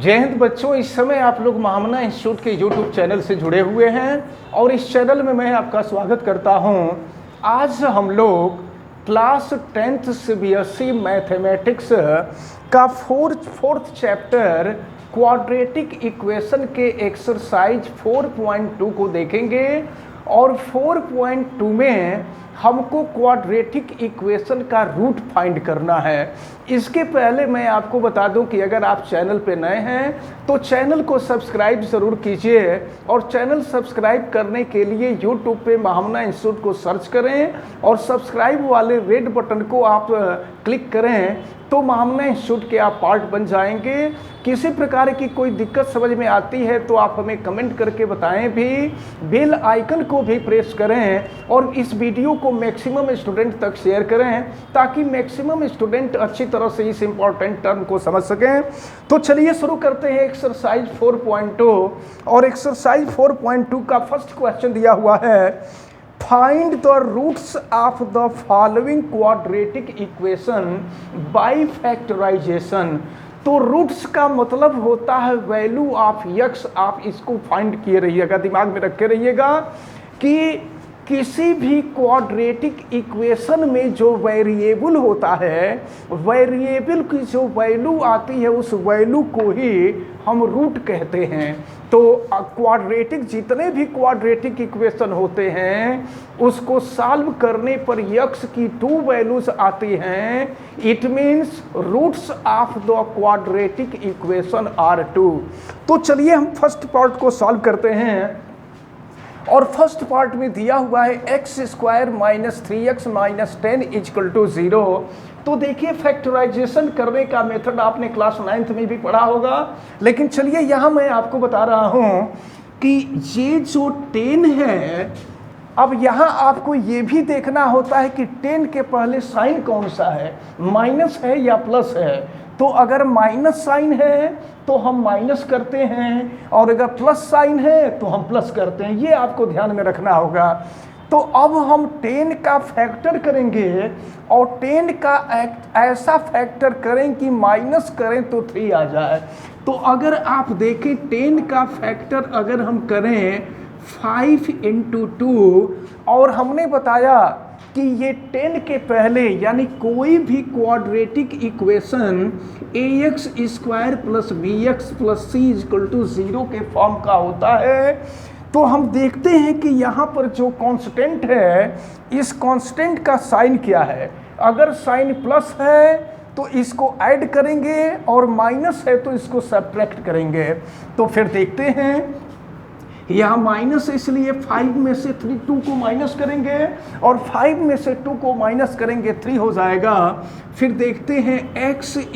जय हिंद बच्चों। इस समय आप लोग महामना इंस्टीट्यूट के यूट्यूब चैनल से जुड़े हुए हैं और इस चैनल में मैं आपका स्वागत करता हूं। आज हम लोग क्लास 10th सीबीएसई मैथमेटिक्स का फोर्थ चैप्टर क्वाड्रेटिक इक्वेशन के एक्सरसाइज 4.2 को देखेंगे और 4.2 में हमको क्वाड्रेटिक इक्वेशन का रूट फाइंड करना है। इसके पहले मैं आपको बता दूं कि अगर आप चैनल पे नए हैं तो चैनल को सब्सक्राइब ज़रूर कीजिए और चैनल सब्सक्राइब करने के लिए यूट्यूब पे महामना इंस्टीट्यूट को सर्च करें और सब्सक्राइब वाले रेड बटन को आप क्लिक करें तो महामना इंस्टीट्यूट के आप पार्ट बन जाएंगे। किसी प्रकार की कोई दिक्कत समझ में आती है तो आप हमें कमेंट करके बताएं भी, बेल आइकन को भी प्रेस करें और इस वीडियो को मैक्सिमम स्टूडेंट तक शेयर करें ताकि मैक्सिमम स्टूडेंट अच्छी तरह से इस इम्पॉर्टेंट टर्म को समझ सकें। तो चलिए शुरू करते हैं एक्सरसाइज 4.2 और एक्सरसाइज 4.2 का फर्स्ट क्वेश्चन दिया हुआ है, find the roots of the following quadratic equation by factorisation. तो रूट्स का मतलब होता है वैल्यू ऑफ यक्स। आप इसको फाइंड किए रहिएगा, दिमाग में रखे रहिएगा कि किसी भी क्वाड्रेटिक इक्वेशन में जो वेरिएबल होता है, वेरिएबल की जो वैल्यू आती है उस वैल्यू को ही हम रूट कहते हैं। तो क्वाड्रेटिक जितने भी क्वाड्रेटिक इक्वेशन होते हैं उसको सॉल्व करने पर यक्स की 2 वैल्यूज आती हैं। It means roots of the quadratic equation are 2। तो चलिए हम फर्स्ट पार्ट को सॉल्व करते हैं और फर्स्ट पार्ट में दिया हुआ है x² - 3x - 10 = 0। तो देखिए फैक्टराइजेशन करने का मेथड आपने क्लास 9th में भी पढ़ा होगा, लेकिन चलिए यहाँ मैं आपको बता रहा हूँ कि ये जो 10 है, अब यहाँ आपको ये भी देखना होता है कि 10 के पहले साइन कौन सा है, माइनस है या प्लस है। तो अगर माइनस साइन है तो हम माइनस करते हैं और अगर प्लस साइन है तो हम प्लस करते हैं, ये आपको ध्यान में रखना होगा। तो अब हम 10 का फैक्टर करेंगे और 10 का ऐसा फैक्टर करें कि माइनस करें तो 3 आ जाए। तो अगर आप देखें 10 का फैक्टर अगर हम करें 5 × 2 और हमने बताया कि ये 10 के पहले यानी कोई भी quadratic equation ax² + bx + c = 0 के फॉर्म का होता है। तो हम देखते हैं कि यहाँ पर जो कांस्टेंट है, इस कांस्टेंट का साइन क्या है। अगर साइन प्लस है तो इसको ऐड करेंगे और माइनस है तो इसको सब्ट्रैक्ट करेंगे। तो फिर देखते हैं, यहाँ माइनस इसलिए 5 में से 2 को माइनस करेंगे और 5 में से 2 को माइनस करेंगे 3 हो जाएगा। फिर देखते हैं x² -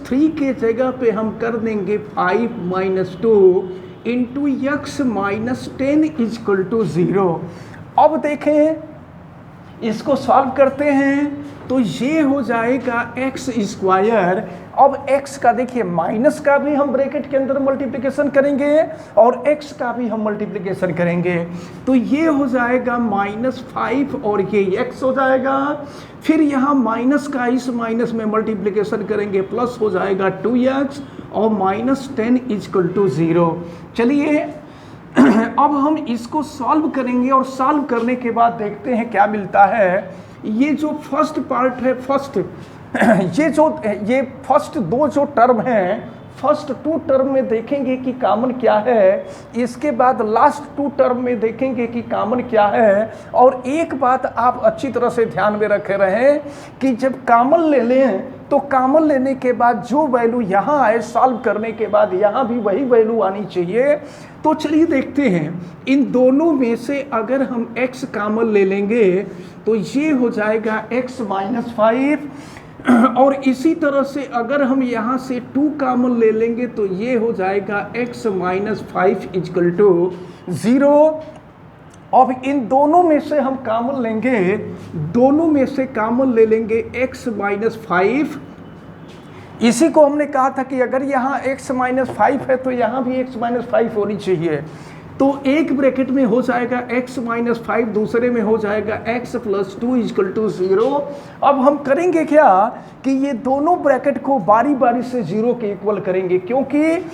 3 के जगह पे हम कर देंगे 5 - 2 × x - 10 = 0। अब देखें इसको सॉल्व करते हैं तो ये हो जाएगा x²। अब x का देखिए माइनस का भी हम ब्रैकेट के अंदर मल्टीप्लिकेशन करेंगे और x का भी हम मल्टीप्लिकेशन करेंगे। तो ये हो जाएगा -5 और ये x हो जाएगा। फिर यहाँ माइनस का इस माइनस में मल्टीप्लिकेशन करेंगे, प्लस हो जाएगा 2x और -10 = 0। चलिए अब हम इसको सॉल्व करेंगे और सॉल्व करने के बाद देखते हैं क्या मिलता है। ये जो फर्स्ट पार्ट है, ये फर्स्ट 2 जो टर्म हैं, फर्स्ट 2 टर्म में देखेंगे कि कॉमन क्या है, इसके बाद लास्ट 2 टर्म में देखेंगे कि कॉमन क्या है। और एक बात आप अच्छी तरह से ध्यान में रखे रहें कि जब कॉमन ले लें तो कॉमन लेने के बाद जो वैल्यू यहाँ आए, सॉल्व करने के बाद यहाँ भी वही वैल्यू आनी चाहिए। तो चलिए देखते हैं, इन दोनों में से अगर हम x कॉमन ले लेंगे तो ये हो जाएगा x - 5 और इसी तरह से अगर हम यहाँ से 2 कॉमन ले लेंगे तो ये हो जाएगा x - 5 = 0। अब इन दोनों में से हम कॉमन लेंगे, दोनों में से कॉमन ले लेंगे x - 5। इसी को हमने कहा था कि अगर यहाँ x - 5 है तो यहाँ भी x - 5 होनी चाहिए। तो एक ब्रैकेट में हो जाएगा x माइनस 5, दूसरे में हो जाएगा x प्लस 2 इजकल टू 0। अब हम करेंगे क्या कि ये दोनों ब्रैकेट को बारी बारी से 0 के इक्वल करेंगे, क्योंकि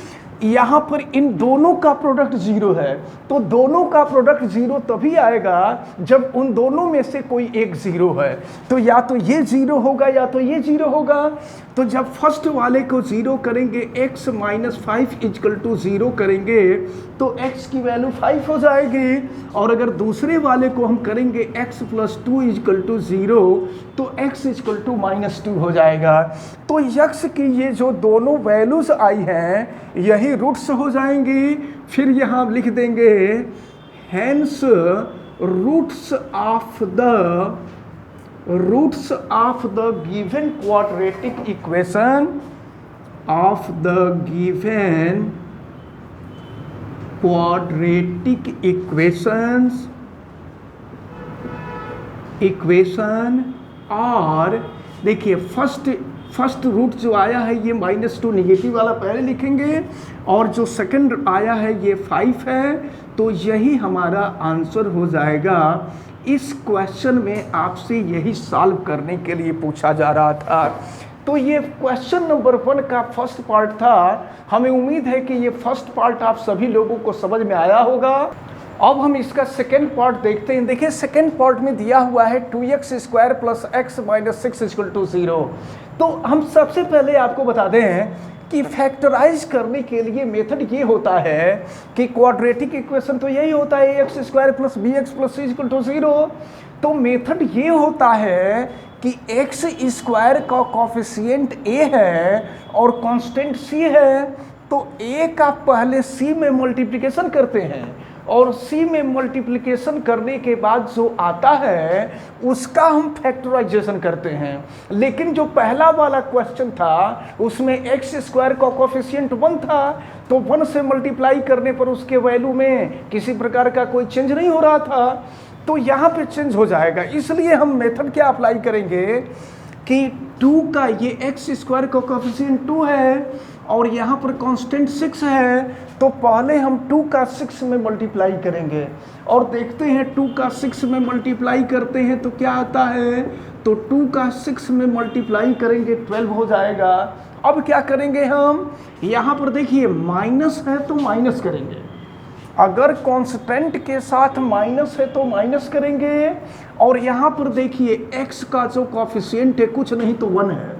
यहाँ पर इन दोनों का प्रोडक्ट 0 है। तो दोनों का प्रोडक्ट 0 तभी आएगा जब उन दोनों में से कोई एक 0 है। तो या तो ये 0 होगा या तो ये 0 होगा। तो जब फर्स्ट वाले को 0 करेंगे, x माइनस 5 इजकल टू 0 करेंगे तो x की वैल्यू 5 हो जाएगी। और अगर दूसरे वाले को हम करेंगे x प्लस 2 इजकल टू 0 तो x इजकल टू माइनस 2 हो जाएगा। तो x की ये जो दोनों वैल्यूज आई हैं यही रूट्स हो जाएंगी। फिर यहाँ लिख देंगे hence roots of the given quadratic equation और देखिए फर्स्ट रूट जो आया है ये -2 निगेटिव वाला पहले लिखेंगे और जो सेकंड आया है ये 5 है। तो यही हमारा आंसर हो जाएगा। इस क्वेश्चन में आपसे यही सॉल्व करने के लिए पूछा जा रहा था। तो ये क्वेश्चन नंबर 1 का फर्स्ट पार्ट था। हमें उम्मीद है कि ये फर्स्ट पार्ट आप सभी लोगों को समझ में आया होगा। अब हम इसका सेकेंड पार्ट देखते हैं। देखिए सेकेंड पार्ट में दिया हुआ है 2x square plus x minus 6 equal to 0। तो हम सबसे पहले आपको बता दें कि फैक्टराइज करने के लिए मेथड ये होता है कि क्वाड्रेटिक इक्वेशन तो यही होता है ax square plus bx plus c equal to 0। तो मेथड ये होता है कि x स्क्वायर का कोफिशिएंट a है और कांस्टेंट c है। तो a का पहले c में मल्टीप्लिकेशन करते हैं और c में मल्टीप्लिकेशन करने के बाद जो आता है उसका हम फैक्टराइजेशन करते हैं। लेकिन जो पहला वाला क्वेश्चन था उसमें x स्क्वायर का कोफिशिएंट 1 था, तो 1 से मल्टीप्लाई करने पर उसके वैल्यू में किसी प्रकार का कोई चेंज नहीं हो रहा था। तो यहाँ पे चेंज हो जाएगा। इसलिए हम मेथड क्या अप्लाई करेंगे कि 2 का ये x स्क्वायर का कोफिशिएंट 2 है और यहाँ पर कांस्टेंट 6 है। तो पहले हम 2 का 6 में मल्टीप्लाई करेंगे और देखते हैं 2 का 6 में मल्टीप्लाई करते हैं तो क्या आता है। तो 2 का 6 में मल्टीप्लाई करेंगे 12 हो जाएगा। अब क्या करेंगे हम, यहाँ पर देखिए माइनस है तो माइनस करेंगे, अगर कांस्टेंट के साथ माइनस है तो माइनस करेंगे। और यहाँ पर देखिए x का जो कोफिशिएंट है कुछ नहीं तो 1 है।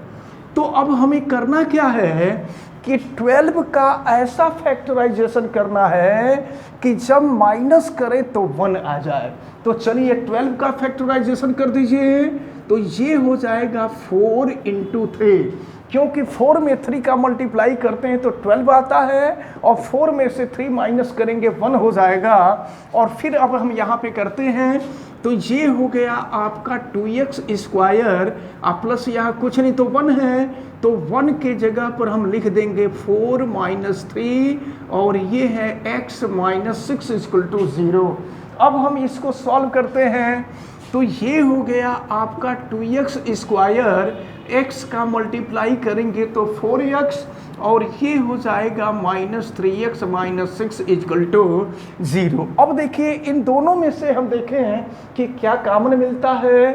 तो अब हमें करना क्या है कि 12 का ऐसा फैक्टराइजेशन करना है कि जब माइनस करें तो 1 आ जाए। तो चलिए 12 का फैक्टराइजेशन कर दीजिए। तो ये हो जाएगा 4 × 3, क्योंकि 4 में 3 का मल्टीप्लाई करते हैं तो 12 आता है और 4 में से 3 माइनस करेंगे 1 हो जाएगा। और फिर अब हम यहाँ पे करते हैं तो ये हो गया आपका 2x स्क्वायर प्लस यहाँ कुछ नहीं तो 1 है, तो 1 के जगह पर हम लिख देंगे 4 माइनस 3 और ये है x माइनस 6 इक्वल टू 0। अब हम इसको सॉल्व करते हैं तो ये हो गया आपका 2x स्क्वायर, x का मल्टीप्लाई करेंगे तो 4x और ये हो जाएगा minus 3x minus 6 equal to 0। अब देखिए इन दोनों में से हम देखें कि क्या कॉमन मिलता है।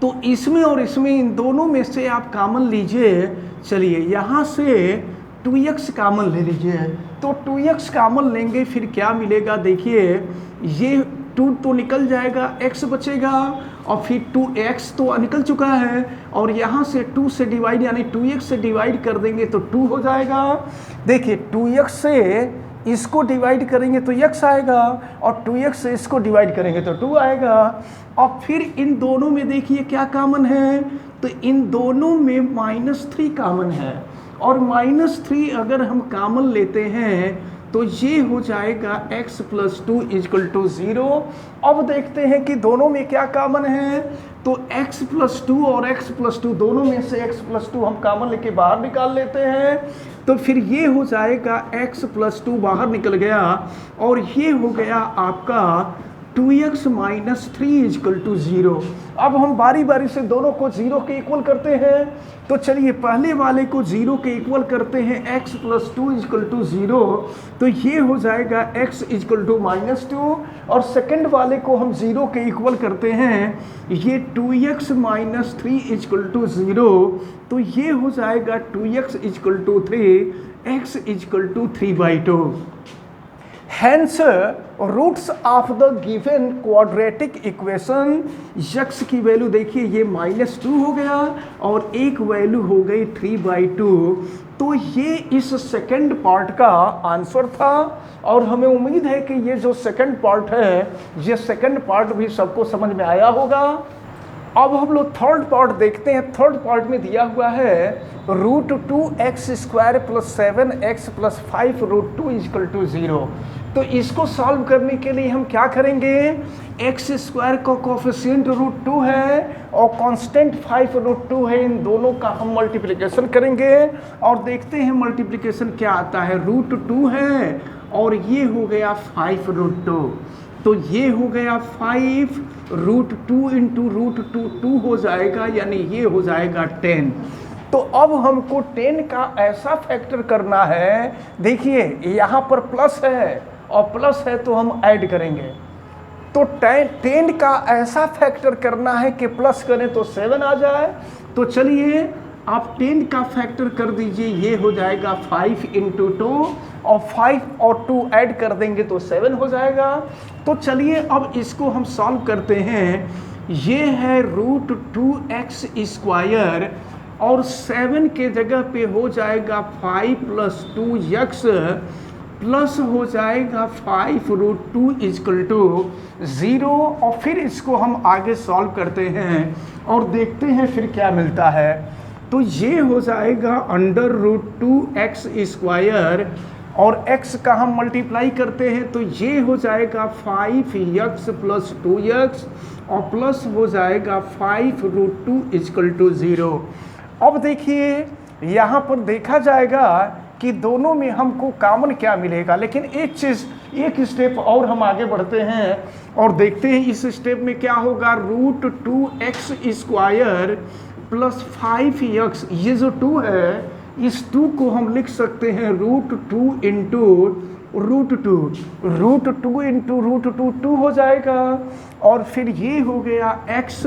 तो इसमें और इसमें इन दोनों में से आप कॉमन लीजिए। चलिए यहाँ से 2x कॉमन ले लीजिए। तो 2x कॉमन लेंगे फिर क्या मिलेगा, देखिए ये 2 तो निकल जाएगा, x बचेगा और फिर 2x तो निकल चुका है और यहाँ से 2 से डिवाइड यानी 2x से डिवाइड कर देंगे तो 2 हो जाएगा। देखिए 2x से इसको डिवाइड करेंगे तो x आएगा और 2x से इसको डिवाइड करेंगे तो 2 आएगा। और फिर इन दोनों में देखिए क्या कॉमन है, तो इन दोनों में -3 कॉमन है और -3 अगर हम कॉमन लेते हैं तो ये हो जाएगा x प्लस 2 इक्वल टू 0। अब देखते हैं कि दोनों में क्या कॉमन है। तो x प्लस 2 और x प्लस 2 दोनों में से x प्लस 2 हम कॉमन लेके बाहर निकाल लेते हैं। तो फिर ये हो जाएगा x प्लस 2 बाहर निकल गया और ये हो गया आपका 2x माइनस 3 इजकल टू 0। अब हम बारी बारी से दोनों को 0 के इक्वल करते हैं। तो चलिए पहले वाले को 0 के इक्वल करते हैं, x प्लस 2 इजकल टू 0, तो ये हो जाएगा x इजकल टू माइनस 2। और सेकेंड वाले को हम 0 के इक्वल करते हैं, ये 2x माइनस 3 इजकल टू 0, तो ये हो जाएगा 2x is equal to 3, x is equal to 3/2। Hence, roots of the given quadratic equation, x की वैल्यू देखिए ये -2 हो गया और एक वैल्यू हो गई 3/2। तो ये इस सेकंड पार्ट का आंसर था और हमें उम्मीद है कि ये जो सेकंड पार्ट है, ये सेकंड पार्ट भी सबको समझ में आया होगा। अब हम लोग थर्ड पार्ट देखते हैं। थर्ड पार्ट में दिया हुआ है √2x² + 7x + 5 √2 इजकल टू 0। तो इसको सॉल्व करने के लिए हम क्या करेंगे, x² का कोफिशिएंट √2 है और कांस्टेंट 5 √2 है, इन दोनों का हम मल्टीप्लिकेशन करेंगे और देखते हैं मल्टीप्लिकेशन क्या आता है। √2 है और ये हो गया 5 √2, तो ये हो गया 5 √2 इंटू √2 2 हो जाएगा, यानी ये हो जाएगा 10। तो अब हमको 10 का ऐसा फैक्टर करना है, देखिए यहाँ पर प्लस है और प्लस है तो हम ऐड करेंगे, तो 10 का ऐसा फैक्टर करना है कि प्लस करें तो 7 आ जाए। तो चलिए आप 10 का फैक्टर कर दीजिए, ये हो जाएगा 5 इंटू 2 और 5 और 2 ऐड कर देंगे तो 7 हो जाएगा। तो चलिए अब इसको हम सॉल्व करते हैं। ये है √2x² और 7 के जगह पे हो जाएगा 5 + 2x प्लस हो जाएगा 5 √2 इजकल टू 0। और फिर इसको हम आगे सॉल्व करते हैं और देखते हैं फिर क्या मिलता है। तो ये हो जाएगा √2x² और x का हम मल्टीप्लाई करते हैं तो ये हो जाएगा 5x + 2x और प्लस हो जाएगा 5 √2 इजकल टू 0। अब देखिए यहाँ पर देखा जाएगा कि दोनों में हमको कॉमन क्या मिलेगा, लेकिन एक चीज़, एक स्टेप और हम आगे बढ़ते हैं और देखते हैं इस स्टेप में क्या होगा। √2x² + 5x, ये जो 2 है इस 2 को हम लिख सकते हैं √2 इंटू √2, √2 इंटू √2 2 हो जाएगा और फिर ये हो गया x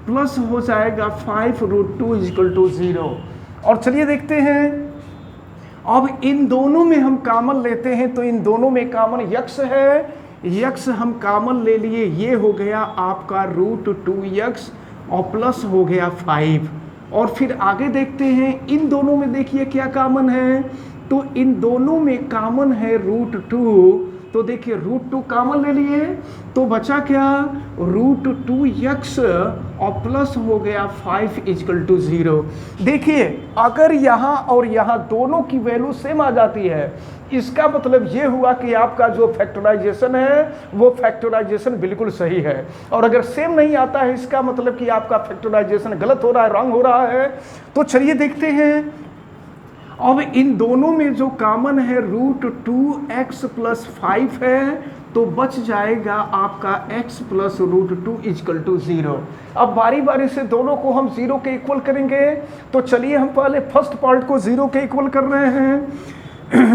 प्लस हो जाएगा 5 √2 इजकल टू 0। और चलिए देखते हैं अब इन दोनों में हम कॉमन लेते हैं, तो इन दोनों में कॉमन x है, x हम कॉमन ले लिए, ये हो गया आपका √2x और प्लस हो गया 5। और फिर आगे देखते हैं इन दोनों में देखिए क्या कॉमन है, तो इन दोनों में कॉमन है √2, तो देखिए √2 कॉमन ले लिए तो बचा क्या, √2x और प्लस हो गया 5 इजकल टू 0। देखिए अगर यहाँ और यहाँ दोनों की वैल्यू सेम आ जाती है, इसका मतलब ये हुआ कि आपका जो फैक्टराइजेशन है वो फैक्टराइजेशन बिल्कुल सही है। और अगर सेम नहीं आता है इसका मतलब कि आपका फैक्टराइजेशन गलत हो रहा है, रॉन्ग हो रहा है। तो चलिए देखते हैं अब इन दोनों में जो कॉमन है √2x + 5 है, तो बच जाएगा आपका x + √2 इजकल टू 0। अब बारी बारी से दोनों को हम 0 के इक्वल करेंगे। तो चलिए हम पहले फर्स्ट पार्ट को 0 के इक्वल कर रहे हैं,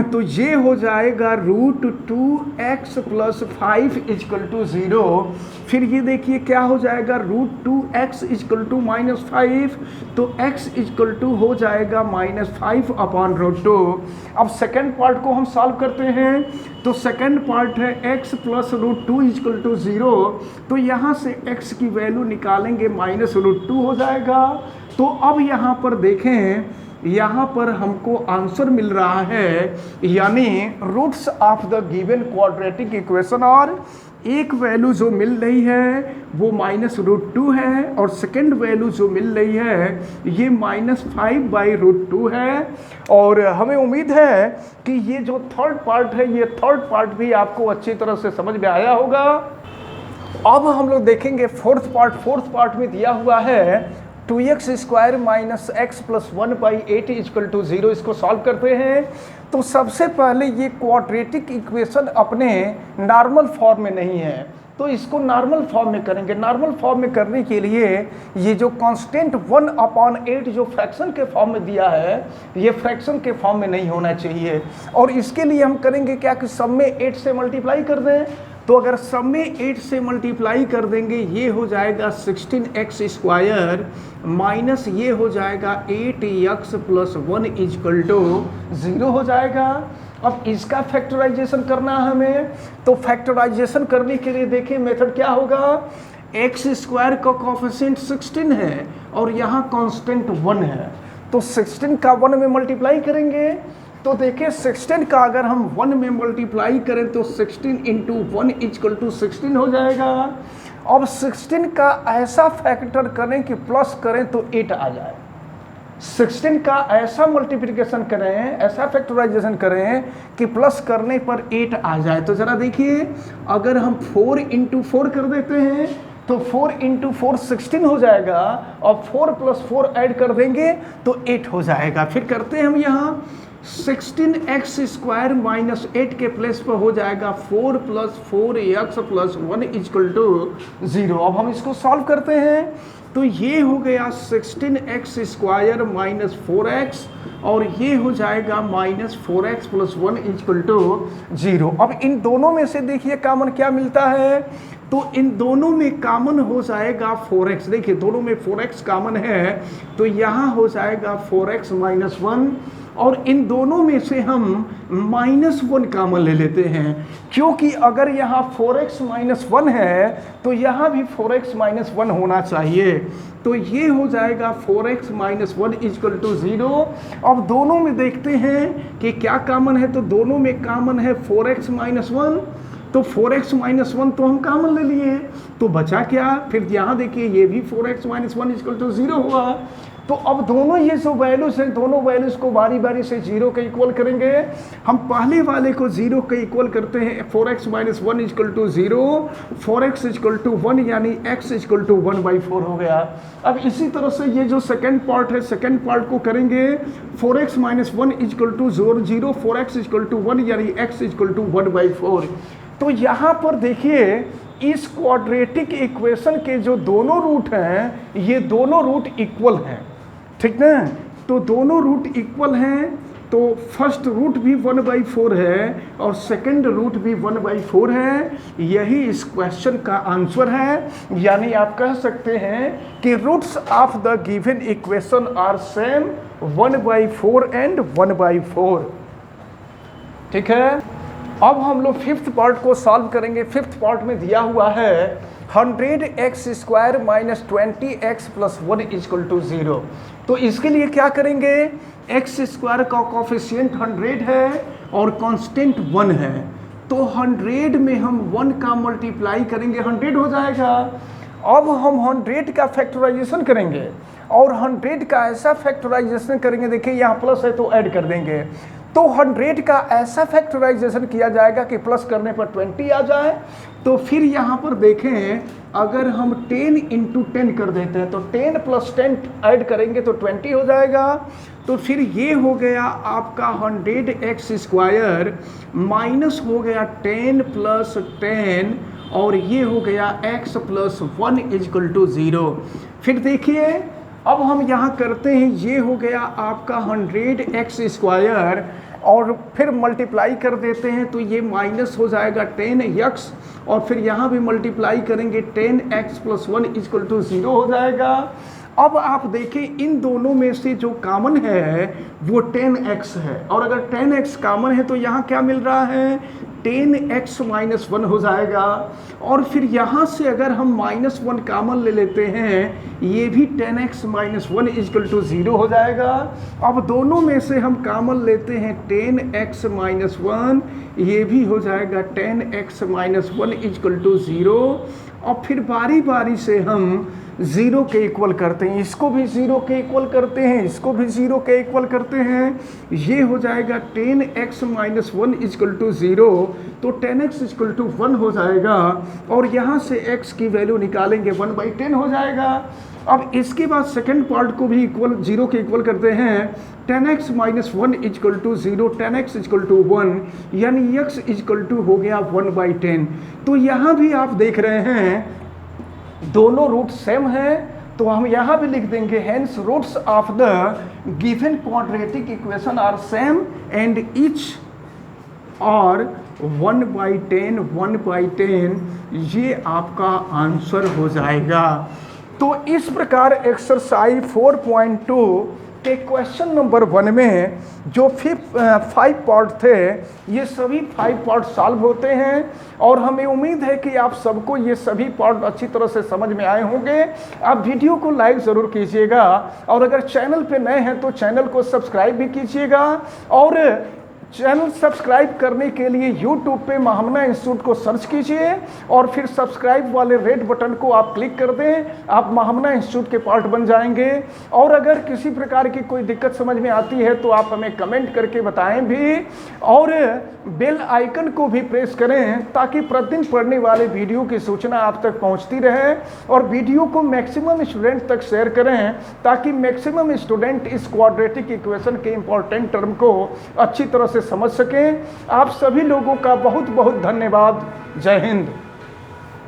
तो ये हो जाएगा √2x + 5 इजकल टू 0। फिर ये देखिए क्या हो जाएगा, √2x इजकल टू -5, तो x इजकल टू हो जाएगा -5/√2। अब सेकेंड पार्ट को हम सॉल्व करते हैं, तो सेकेंड पार्ट है x + √2 इजकल टू 0, तो यहाँ से x की वैल्यू निकालेंगे -√2 हो जाएगा। तो अब यहाँ पर देखें, यहाँ पर हमको आंसर मिल रहा है, यानी roots of the given quadratic equation, और एक वैल्यू जो मिल रही है वो -√2 है और सेकंड वैल्यू जो मिल रही है ये -5/√2 है। और हमें उम्मीद है कि ये जो थर्ड पार्ट है, ये थर्ड पार्ट भी आपको अच्छी तरह से समझ में आया होगा। अब हम लोग देखेंगे फोर्थ पार्ट। फोर्थ पार्ट में दिया हुआ है 2x² - x + 1/8 इजकल टू 0। इसको सॉल्व करते हैं। तो सबसे पहले ये क्वाड्रेटिक इक्वेशन अपने नॉर्मल फॉर्म में नहीं है, तो इसको नॉर्मल फॉर्म में करेंगे। नॉर्मल फॉर्म में करने के लिए ये जो कांस्टेंट 1/8 जो फ्रैक्शन के फॉर्म में दिया है, ये फ्रैक्शन के फॉर्म में नहीं होना चाहिए। और इसके लिए हम करेंगे क्या कि सब में 8 से मल्टीप्लाई कर दें। तो अगर सब में 8 से मल्टीप्लाई कर देंगे, ये हो जाएगा 16x² माइनस ये हो जाएगा 8x + 1 = 0 हो जाएगा। अब इसका फैक्टराइजेशन करना है हमें, तो फैक्टराइजेशन करने के लिए देखिए मेथड क्या होगा। x² का कोफिशिएंट 16 है और यहाँ कांस्टेंट 1 है, तो 16 का 1 में मल्टीप्लाई करेंगे। तो देखिए 16 का अगर हम 1 में मल्टीप्लाई करें तो 16 × 1 = 16 हो जाएगा। अब 16 का ऐसा फैक्टर करें कि प्लस करें तो 8 आ जाए। 16 का ऐसा मल्टीप्लिकेशन करें, ऐसा फैक्टराइजेशन करें कि प्लस करने पर 8 आ जाए। तो ज़रा देखिए, अगर हम 4 × 4 कर देते हैं तो 4 × 4 16 हो जाएगा, और 4 + 4 ऐड कर देंगे तो 8 हो जाएगा। फिर करते हैं हम यहाँ 16x² माइनस 8 के प्लेस पर हो जाएगा 4 + 4x + 1 = 0। अब हम इसको सॉल्व करते हैं, तो ये हो गया 16x² माइनस 4x, और ये हो जाएगा -4x + 1 = 0। अब इन दोनों में से देखिए कॉमन क्या मिलता है, तो इन दोनों में कॉमन हो जाएगा 4x। देखिए दोनों में 4x कॉमन है, तो यहाँ हो जाएगा 4x - 1, और इन दोनों में से हम -1 कॉमन ले लेते हैं, क्योंकि अगर यहाँ 4x - 1 है तो यहाँ भी 4x - 1 होना चाहिए। तो ये हो जाएगा 4x - 1 = 0। अब दोनों में देखते हैं कि क्या कॉमन है, तो दोनों में कॉमन है 4x - 1, तो 4x - 1 तो हम कॉमन ले लिए, तो बचा क्या। फिर यहाँ देखिए ये भी 4x - 1 = 0 हुआ। तो अब दोनों ये जो वैल्यूज हैं, दोनों वैल्यूज को बारी बारी से 0 के इक्वल करेंगे। हम पहले वाले को 0 के इक्वल करते हैं, 4x - 1 = 0, 4x = 1, यानी x = 1/4 हो गया। अब इसी तरह से ये जो सेकेंड पार्ट है, सेकेंड पार्ट को करेंगे, 4x - 1 = 0, 4x = 1, यानी x = 1/4। तो यहाँ पर देखिए इस क्वाड्रेटिक इक्वेशन के जो दोनों रूट हैं, ये दोनों रूट इक्वल हैं, ठीक ना। तो दोनों रूट इक्वल हैं, तो फर्स्ट रूट भी 1/4 है और सेकंड रूट भी 1/4 है। यही इस क्वेश्चन का आंसर है। यानी आप कह सकते हैं कि roots of the given equation are same, 1/4 and 1/4। ठीक है, अब हम लोग फिफ्थ पार्ट को सॉल्व करेंगे। फिफ्थ पार्ट में दिया हुआ है 100x² माइनस 20x + 1 = 0। तो इसके लिए क्या करेंगे, x² का कोफिशिएंट 100 है और कांस्टेंट 1 है, तो 100 में हम 1 का मल्टीप्लाई करेंगे, 100 हो जाएगा। अब हम 100 का फैक्टराइजेशन करेंगे और 100 का ऐसा फैक्टराइजेशन करेंगे, देखिए यहाँ प्लस है तो ऐड कर देंगे, तो 100 का ऐसा फैक्टराइजेशन किया जाएगा कि प्लस करने पर 20 आ जाए। तो फिर यहाँ पर देखें, अगर हम 10 × 10 कर देते हैं तो 10 + 10 ऐड करेंगे तो 20 हो जाएगा। तो फिर ये हो गया आपका 100x² माइनस हो गया 10 + 10 और ये हो गया x + 1 = 0। फिर देखिए अब हम यहाँ करते हैं, ये हो गया आपका 100x² और फिर मल्टीप्लाई कर देते हैं तो ये माइनस हो जाएगा 10x और फिर यहाँ भी मल्टीप्लाई करेंगे 10x + 1 = 0 हो जाएगा। अब आप देखें इन दोनों में से जो कॉमन है वो 10x है, और अगर 10x कॉमन है तो यहाँ क्या मिल रहा है, 10x - 1 हो जाएगा। और फिर यहाँ से अगर हम -1 कॉमन ले लेते हैं, ये भी 10x - 1 = 0 हो जाएगा। अब दोनों में से हम कॉमन लेते हैं 10x - 1, ये भी हो जाएगा 10x - 1 = 0। और फिर बारी बारी से हम 0 के इक्वल करते हैं, इसको भी 0 के इक्वल करते हैं, इसको भी 0 के इक्वल करते हैं, ये हो जाएगा 10x - 1 = 0, तो 10x = 1 हो जाएगा। और यहाँ से x की वैल्यू निकालेंगे 1/10 हो जाएगा। अब इसके बाद सेकेंड पार्ट को भी इक्वल 0 के इक्वल करते हैं 10x - 1 is equal to 0, 10x is equal to 1, यानी x इजकल टू हो गया 1/10। तो यहाँ भी आप देख रहे हैं दोनों रूट सेम है, तो हम यहाँ भी लिख देंगे hence roots of the given quadratic equation are same and each और 1/10 1/10, ये आपका आंसर हो जाएगा। तो इस प्रकार एक्सरसाइज 4.2 के क्वेश्चन नंबर 1 में जो 5 पार्ट थे, ये सभी 5 पार्ट सॉल्व होते हैं और हमें उम्मीद है कि आप सबको ये सभी पार्ट अच्छी तरह से समझ में आए होंगे। आप वीडियो को लाइक ज़रूर कीजिएगा और अगर चैनल पे नए हैं तो चैनल को सब्सक्राइब भी कीजिएगा। और चैनल सब्सक्राइब करने के लिए YouTube पे महामना इंस्टीट्यूट को सर्च कीजिए और फिर सब्सक्राइब वाले रेड बटन को आप क्लिक कर दें, आप महामना इंस्टीट्यूट के पार्ट बन जाएंगे। और अगर किसी प्रकार की कोई दिक्कत समझ में आती है तो आप हमें कमेंट करके बताएं भी, और बेल आइकन को भी प्रेस करें ताकि प्रतिदिन पढ़ने वाले वीडियो की सूचना आप तक पहुंचती रहे। और वीडियो को मैक्सिमम स्टूडेंट तक शेयर करें ताकि मैक्सिमम स्टूडेंट इस क्वाड्रेटिक इक्वेशन के इंपॉर्टेंट टर्म को अच्छी तरह से समझ सकें। आप सभी लोगों का बहुत बहुत धन्यवाद। जय हिंद।